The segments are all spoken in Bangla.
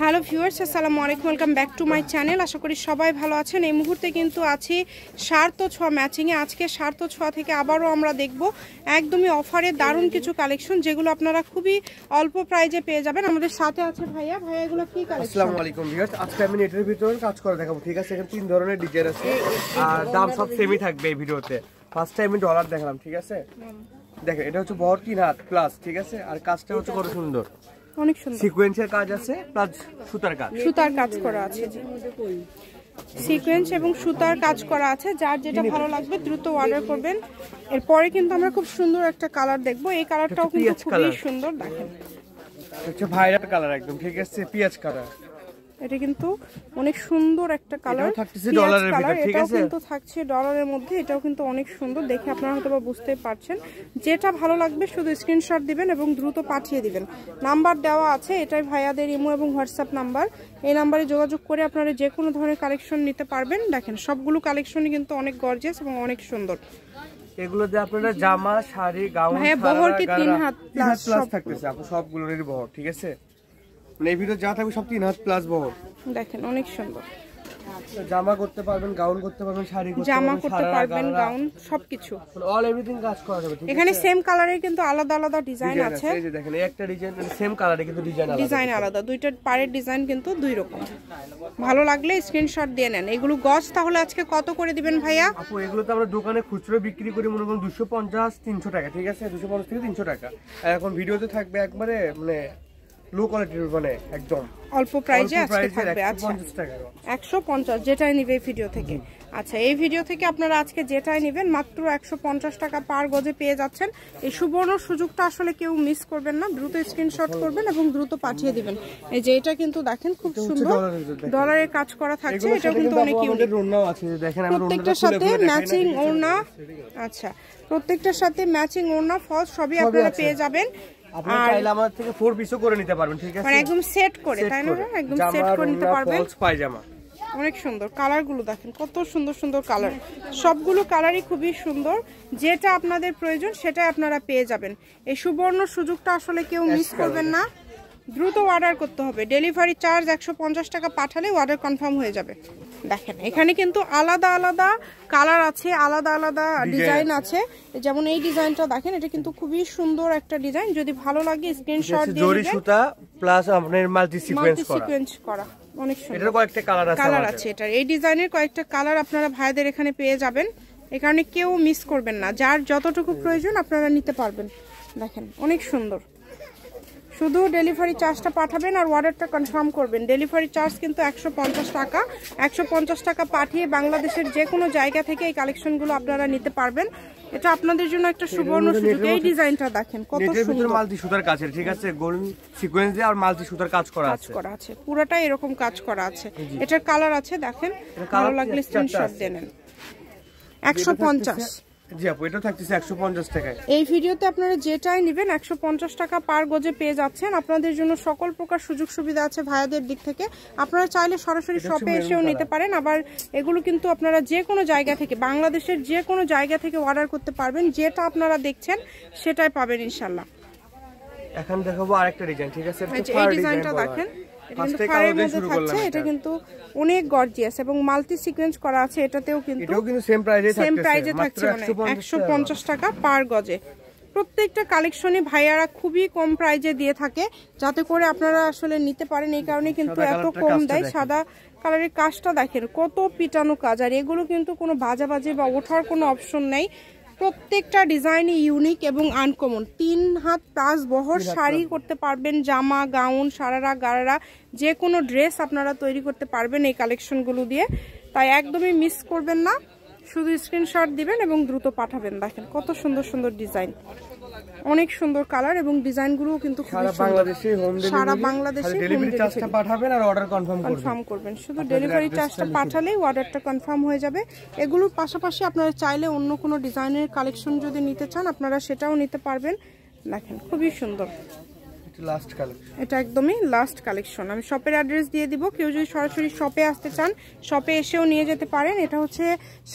হ্যালো ভিউয়ার্স, আসসালামু আলাইকুম, welcome back to my channel. আশা করি সবাই ভালো আছেন। এই মুহূর্তে কিন্তু আছি সার্থ ছোঁয়া ম্যাচিংয়ে। আজকে সার্থ ছোঁয়া থেকে আবারও আমরা দেখব একদমই অফারে দারুণ কিছু কালেকশন, যেগুলো আপনারা খুবই অল্প প্রাইজে পেয়ে যাবেন। আমাদের সাথে আছে ভাইয়া। ভাইয়া, এগুলো কি কালেকশন? আসসালামু আলাইকুম ভিউয়ার্স, আজকে আমি নেটের ভিতর কাজ করে দেখাবো, ঠিক আছে? এখানে তিন ধরনের ডিজাইন আছে আর দাম সব সেমই থাকবে এই ভিডিওতে। ফার্স্ট টাইম আমি ডলার দেখালাম, ঠিক আছে? দেখেন, এটা হচ্ছে বহর 3 হাত প্লাস, ঠিক আছে? আর কাজটা হচ্ছে কত সুন্দর, অনেক সুন্দর সিকোয়েন্সের কাজ আছে প্লাস সুতার কাজ। সুতার কাজ করা আছে, সিকোয়েন্স এবং সুতার কাজ করা আছে। যার যেটা ভালো লাগবে দ্রুত অর্ডার করবেন। এরপরে কিন্তু আমরা খুব সুন্দর একটা কালার দেখবো। এই কালারটাও কিন্তু খুবই সুন্দর। দেখেন, হচ্ছে ভাইরাল কালার একদম, ঠিক আছে? পিয়াজ কালার। এটা কিন্তু অনেক সুন্দর একটা কালার, থাকতেছে ডলারের ভিতর, ঠিক আছে? এটাও কিন্তু থাকছে ডলারের মধ্যে। এটাও কিন্তু অনেক সুন্দর, দেখে আপনারা হয়তো বুঝতে পারছেন। যেটা ভালো লাগবে শুধু স্ক্রিনশট দিবেন এবং দ্রুত পাঠিয়ে দিবেন। নাম্বার দেওয়া আছে, এটাই ভাইয়াদের ইমো এবং হোয়াটসঅ্যাপ নাম্বার। এই নাম্বারে যোগাযোগ করে আপনারা যে কোনো ধরনের কালেকশন নিতে পারবেন। দেখেন, সবগুলো কালেকশনই কিন্তু অনেক গর্জিয়াস এবং অনেক সুন্দর। এগুলোতে আপনারা জামা, শাড়ি, গাউন, ভাইয়া বহর কি 3 হাত প্লাস থাকতেছে আপু, সবগুলোরই বহর, ঠিক আছে? মানে এই ভিডিও যা থাকবে সব 3 হাত প্লাস বহর। দেখেন, অনেক সুন্দর। জামা করতে পারবেন, গাউন করতে পারবেন, শাড়ি করতে পারবেন, জামা করতে পারবেন, গাউন সবকিছু, অল এভরিথিং কাজ করা যাবে, ঠিক আছে? এখানে সেম কালারের কিন্তু আলাদা আলাদা ডিজাইন আছে। এই যে দেখেন, এই একটা ডিজাইন সেম কালারে কিন্তু ডিজাইন আলাদা। দুইটার পাড়ের ডিজাইন কিন্তু দুই রকম। ভালো লাগলে স্ক্রিনশট দিয়ে নেন। এগুলো গজ তাহলে আজকে কত করে দিবেন ভাইয়া? আপু, এগুলো তো আমরা দোকানে খুচরো বিক্রি করি মনে করুন 250-300 টাকা, ঠিক আছে? 250 থেকে 300 টাকা। আর এখন ভিডিওতে থাকবে একবারে মানে লো কোয়ালিটির, মানে একদম অল্প প্রাইজে আজকে থাকবে। আচ্ছা, 150 যেটাই নিবে এই ভিডিও থেকে। আচ্ছা, এই ভিডিও থেকে আপনারা আজকে যেটাই নেবেন মাত্র 150 টাকা পার গজে পেয়ে যাচ্ছেন। এই সুবর্ণ সুযোগটা আসলে কেউ মিস করবেন না। দ্রুত স্ক্রিনশট করবেন এবং দ্রুত পাঠিয়ে দিবেন। এই যে এটা কিন্তু দেখেন খুব সুন্দর ডলারের কাজ করা থাকছে। এটা কিন্তু অনেক ইউনিক। প্রত্যেকটার সাথে ম্যাচিং ওড়না। আচ্ছা, প্রত্যেকটার সাথে ম্যাচিং ওড়না, ফলস সবই আপনারা পেয়ে যাবেন। আপনারা চাইলে আমাদের থেকে 4 পিসও করে নিতে পারবেন, ঠিক আছে? মানে একদম সেট করে, তাই না? একদম সেট করে নিতে পারবেন। ফলস পায়জামা অনেক সুন্দর। কালারগুলো দেখেন, কত সুন্দর সুন্দর কালার। সবগুলো কালারই খুবই সুন্দর। যেটা আপনাদের প্রয়োজন সেটাই আপনারা পেয়ে যাবেন। এই সুবর্ণ সুযোগটা আসলে কেউ মিস করবেন না। দ্রুত অর্ডার করতে হবে। ডেলিভারি চার্জ 150 টাকা পাঠালে অর্ডার কনফার্ম হয়ে যাবে। দেখেন, এখানে কিন্তু আলাদা আলাদা কালার আছে, আলাদা আলাদা ডিজাইন আছে। যেমন এই ডিজাইনটা দেখেন, এটা কিন্তু খুবই সুন্দর একটা ডিজাইন। যদি ভালো লাগে স্ক্রিনশট দিয়ে জরি সুতা প্লাস আপনার মাল্টি সিকোয়েন্স করা। অনেক সুন্দর। এটার কয়েকটা কালার আছে। এটার এই ডিজাইনের কয়েকটা কালার আপনারা ভাইদের এখানে পেয়ে যাবেন। এই কারণে কেউ মিস করবেন না। যার যতটুকু প্রয়োজন আপনারা নিতে পারবেন। দেখেন, অনেক সুন্দর। শুধু ডেলিভারি চার্জটা পাঠাবেন আর অর্ডারটা কনফার্ম করবেন। ডেলিভারি চার্জ কিন্তু 150 টাকা। 150 টাকা পাঠিয়ে বাংলাদেশের যে কোনো জায়গা থেকে এই কালেকশনগুলো আপনারা নিতে পারবেন। এটা আপনাদের জন্য একটা সুবর্ণ সুযোগ। এই ডিজাইনটা দেখেন, কত সুন্দর। মাল্টি সুতার কাজ, ঠিক আছে? গোল্ডেন সিকোয়েন্স দিয়ে আর মাল্টি সুতার কাজ করা আছে। পুরোটাই এরকম কাজ করা আছে। এটার কালার আছে, দেখেন। ভালো লাগলে স্ক্রিনশট দিয়ে নেন। 150। জি আপু, এটা থাকতেছে 150 টাকায়। এই ভিডিওতে আপনারা যেটাই নেবেন 150 টাকা পার গজে পেয়ে যাচ্ছেন। আপনাদের জন্য সকল প্রকার সুযোগ সুবিধা আছে ভাইয়াদের দিক থেকে। আপনারা চাইলে সরাসরি শপে এসেও নিতে পারেন। আবার এগুলো কিন্তু আপনারা যে কোনো জায়গা থেকে, বাংলাদেশের যে কোনো জায়গা থেকে অর্ডার করতে পারবেন। যেটা আপনারা দেখছেন সেটাই পাবেন ইনশাল্লাহ। এখন দেখাবো আরেকটা ডিজাইন, ঠিক আছে? এই ডিজাইনটা দেখেন, এটা কিন্তু ফারের মধ্যে থাকছে। এটা কিন্তু অনেক গর্জিয়াস এবং মাল্টি সিকোয়েন্স করা আছে। এটাতেও কিন্তু সেম প্রাইজে থাকছে, মানে 150 টাকা পার গজে। প্রত্যেকটা কালেকশনই ভাইয়ারা খুবই কম প্রাইজে দিয়ে থাকে, যাতে করে আপনারা আসলে নিতে পারেন। এই কারণে কিন্তু এত কম দেয়। সাদা কালারের কাজটা দেখেন, কত পিটানো কাজ। আর এগুলো কিন্তু কোনো বাজাবাজি বা ওঠার কোনো অপশন নেই। প্রত্যেকটা ডিজাইনই ইউনিক এবং আনকমন। 3 হাত প্লাস বহর শাড়ি করতে পারবেন, জামা, গাউন, সারারা, গারারা, যে কোনো ড্রেস আপনারা তৈরি করতে পারবেন এই কালেকশনগুলো দিয়ে। তাই একদমই মিস করবেন না। শুধু স্ক্রিনশট দিবেন এবং দ্রুত পাঠাবেন। দেখেন, কত সুন্দর সুন্দর ডিজাইন, অনেক সুন্দর কালার এবং ডিজাইনগুলো কিন্তু সারা বাংলাদেশে ডেলিভারি চার্জটা পাঠাবেন আর অর্ডার কনফার্ম করবেন। শুধু ডেলিভারি চার্জটা পাঠালেই অর্ডারটা কনফার্ম হয়ে যাবে। এগুলোর পাশাপাশি আপনারা চাইলে অন্য কোনো ডিজাইনের কালেকশন যদি নিতে চান আপনারা সেটাও নিতে পারবেন। দেখেন, খুবই সুন্দর। লাস্ট কালেকশন, এটা একদমই লাস্ট কালেকশন। আমি শপের অ্যাড্রেস দিয়ে দিব, কেউ যদি সরাসরি শপে আসতে চান শপে এসেও নিয়ে যেতে পারেন। এটা হচ্ছে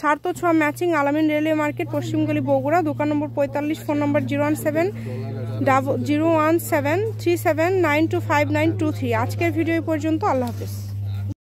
সার্থ ছোঁয়া ম্যাচিং, আলামিন রেলওয়ে মার্কেট, পশ্চিমগলি, বগুড়া। দোকান নম্বর 45, ফোন নম্বর 01737392593। আজকের ভিডিও পর্যন্ত, আল্লাহ হাফেজ।